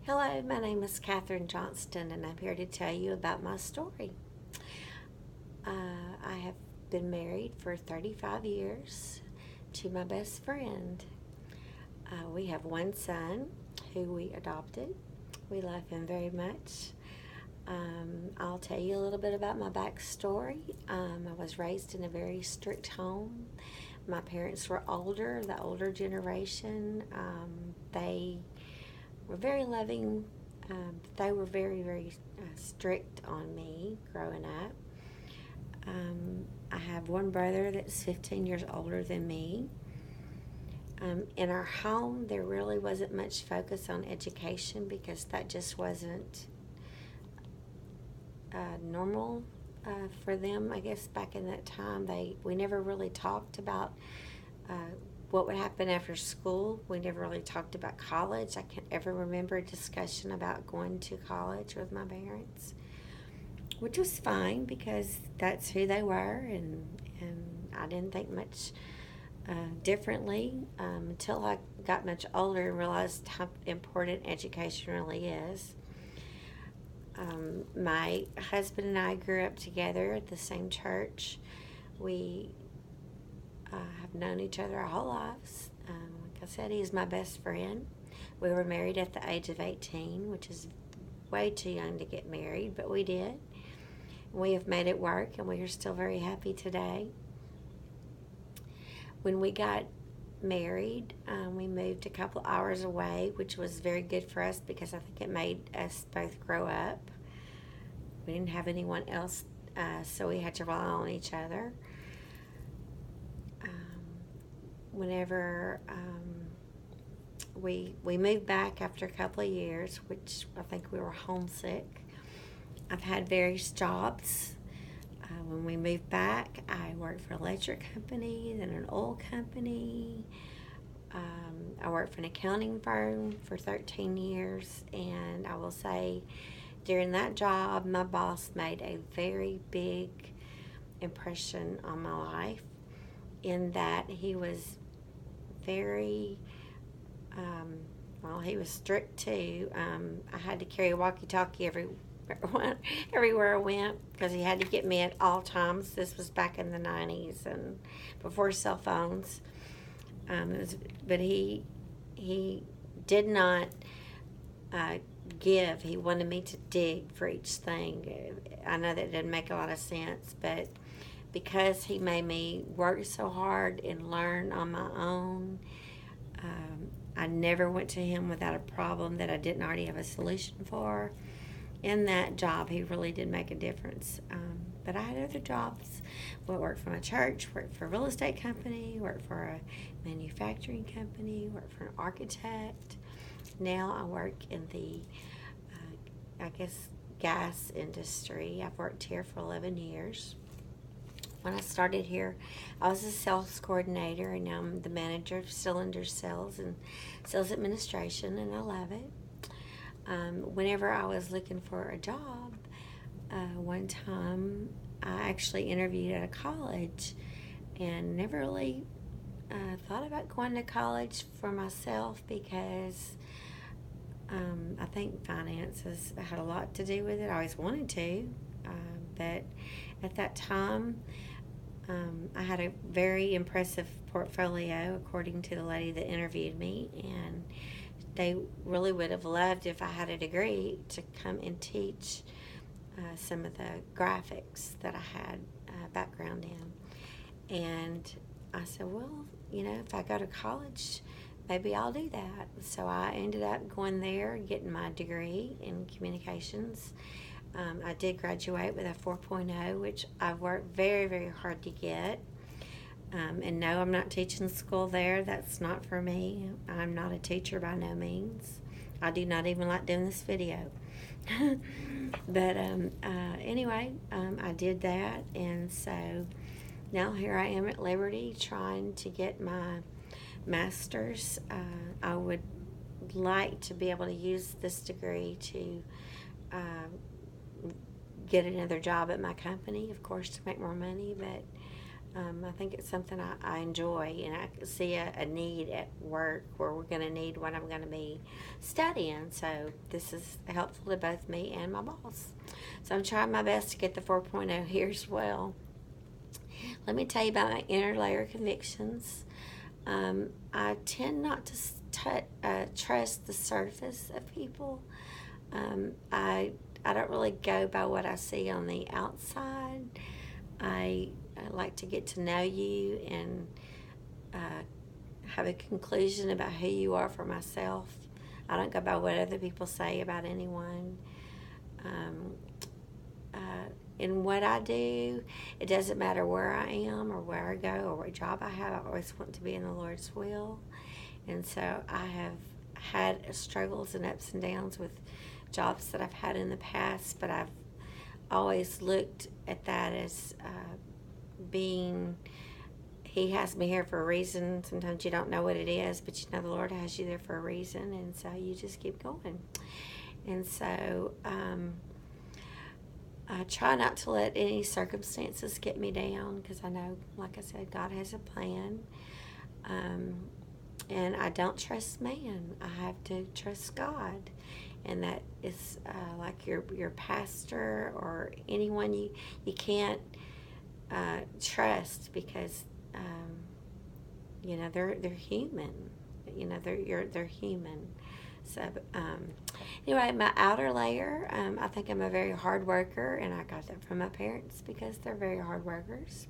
Hello, my name is Katherine Johnston, and I'm here to tell you about my story. I have been married for 35 years to my best friend. We have one son who we adopted. We love him very much. I'll tell you a little bit about my backstory. I was raised in a very strict home. My parents were older, the older generation. They were very loving. They were very, very strict on me growing up. I have one brother that's 15 years older than me. In our home, there really wasn't much focus on education because that just wasn't normal for them. I guess back in that time, we never really talked about what would happen after school. We never really talked about college. I can't ever remember a discussion about going to college with my parents, which was fine because that's who they were, and I didn't think much differently until I got much older and realized how important education really is. My husband and I grew up together at the same church. We have known each other our whole lives. Like I said, he's my best friend. We were married at the age of 18, which is way too young to get married, but we did. We have made it work, and we are still very happy today. When we got married, we moved a couple hours away, which was very good for us because I think it made us both grow up. We didn't have anyone else, so we had to rely on each other. Whenever we moved back after a couple of years, which I think we were homesick. I've had various jobs. When we moved back, I worked for an electric company, then an oil company. I worked for an accounting firm for 13 years, and I will say during that job, my boss made a very big impression on my life in that he was very, he was strict too. I had to carry a walkie-talkie everywhere I went because he had to get me at all times. This was back in the 90s and before cell phones. But he did not give. He wanted me to dig for each thing. I know that didn't make a lot of sense, but because he made me work so hard and learn on my own, I never went to him without a problem that I didn't already have a solution for. In that job, he really did make a difference. But I had other jobs. I worked for my church, worked for a real estate company, worked for a manufacturing company, worked for an architect. Now I work in the, gas industry. I've worked here for 11 years. When I started here, I was a sales coordinator, and now I'm the manager of cylinder sales and sales administration, and I love it. Whenever I was looking for a job, one time I actually interviewed at a college and never really thought about going to college for myself because I think finances had a lot to do with it. I always wanted to, but at that time, I had a very impressive portfolio, according to the lady that interviewed me, and they really would have loved if I had a degree to come and teach some of the graphics that I had background in. And I said, well, if I go to college, maybe I'll do that. So I ended up going there, getting my degree in communications. I did graduate with a 4.0, which I've worked very, very hard to get. And no, I'm not teaching school there. That's not for me. I'm not a teacher by no means. I do not even like doing this video. But anyway, I did that. And so now here I am at Liberty trying to get my master's. I would like to be able to use this degree to get another job at my company, of course, to make more money. But I think it's something I enjoy, and I see a need at work where we're going to need what I'm going to be studying. So this is helpful to both me and my boss. So I'm trying my best to get the 4.0 here as well. Let me tell you about my inner layer convictions. I tend not to trust the surface of people. I don't really go by what I see on the outside. I like to get to know you and uh, have a conclusion about who you are for myself. I don't go by what other people say about anyone. Um, in what I do, it doesn't matter where I am or where I go or what job I have. I always want to be in the Lord's will. And so I have had struggles and ups and downs with jobs that I've had in the past, but I've always looked at that as being, He has me here for a reason. Sometimes you don't know what it is, but you know the Lord has you there for a reason, and so you just keep going. And so I try not to let any circumstances get me down, because I know, like I said, God has a plan. And I don't trust man. I have to trust God. And that is like your pastor or anyone you can't trust, because they're human. They're human. So anyway, my outer layer, I think I'm a very hard worker, and I got that from my parents because they're very hard workers.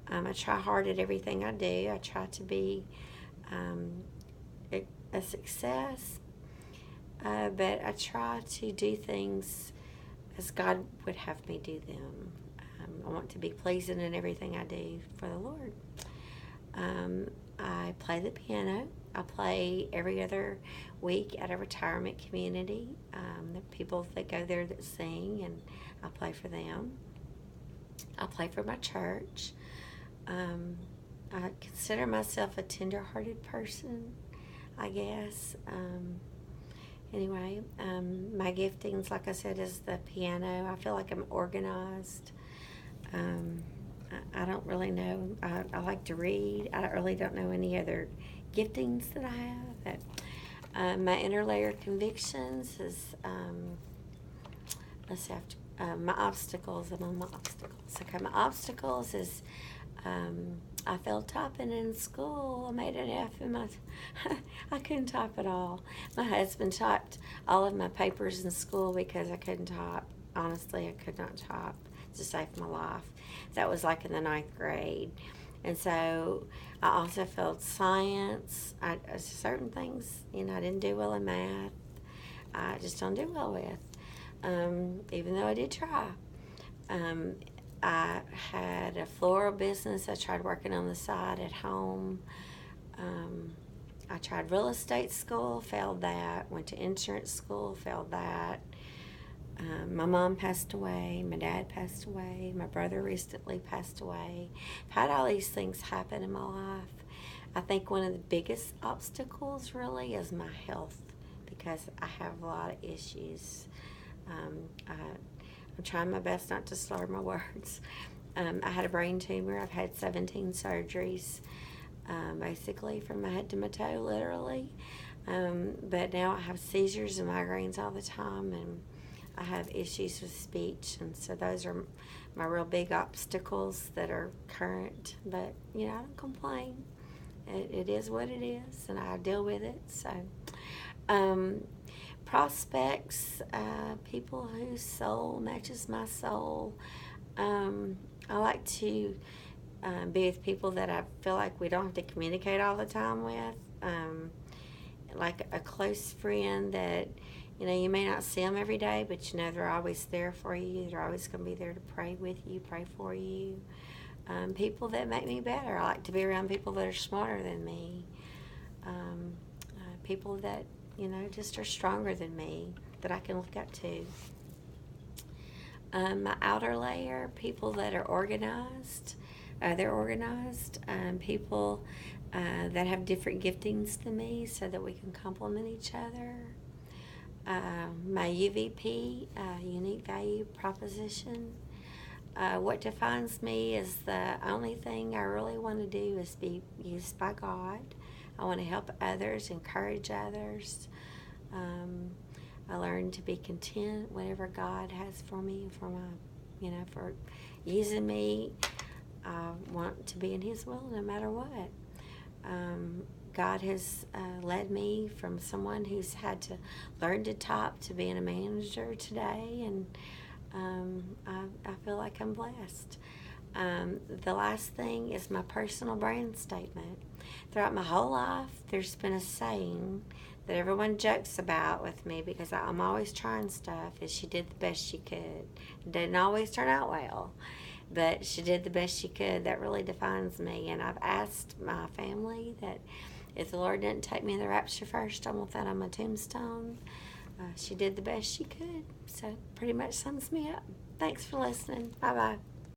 I try hard at everything I do. I try to be a success, but I try to do things as God would have me do them. I want to be pleasing in everything I do for the Lord. I play the piano. I play every other week at a retirement community. The people that go there that sing, and I play for them. I play for my church. I consider myself a tender-hearted person, I guess. Anyway, my giftings, like I said, is the piano. I feel like I'm organized. I don't really know. I like to read. I don't know any other giftings that I have. But my inner layer convictions is, let's see, my obstacles. I'm on my obstacles. Okay, my obstacles is I failed typing in school. I made an F in my, I couldn't type at all. My husband typed all of my papers in school because I couldn't type. Honestly, I could not type to save my life. That was like in the 9th grade. And so I also failed science. Certain things, I didn't do well in math. I just don't do well with, even though I did try. I had a floral business. I tried working on the side at home. I tried real estate school, failed that. Went to insurance school, failed that. My mom passed away. My dad passed away. My brother recently passed away. I've had all these things happen in my life. I think one of the biggest obstacles really is my health, because I have a lot of issues. I'm trying my best not to slur my words. I had a brain tumor. I've had 17 surgeries, basically from my head to my toe, literally. But now I have seizures and migraines all the time, and I have issues with speech, and so those are my real big obstacles that are current. But, I don't complain. It is what it is, and I deal with it. So, prospects, people whose soul matches my soul. I like to be with people that I feel like we don't have to communicate all the time with. Like a close friend that, you may not see them every day, but they're always there for you. They're always going to be there to pray with you, pray for you. People that make me better. I like to be around people that are smarter than me. People that, just are stronger than me, that I can look up to. My outer layer, people that are organized. They're organized. People that have different giftings than me, so that we can complement each other. My UVP, unique value proposition. what defines me is the only thing I really want to do is be used by God. I want to help others, encourage others. I learned to be content whatever God has for me, for my, for using me. I want to be in His will no matter what. God has led me from someone who's had to learn to top to being a manager today, and I feel like I'm blessed. The last thing is my personal brand statement. Throughout my whole life, there's been a saying that everyone jokes about with me because I'm always trying stuff, is she did the best she could. It didn't always turn out well, but she did the best she could. That really defines me, and I've asked my family that if the Lord didn't take me in the rapture first, I want that on my tombstone. She did the best she could, so pretty much sums me up. Thanks for listening. Bye-bye.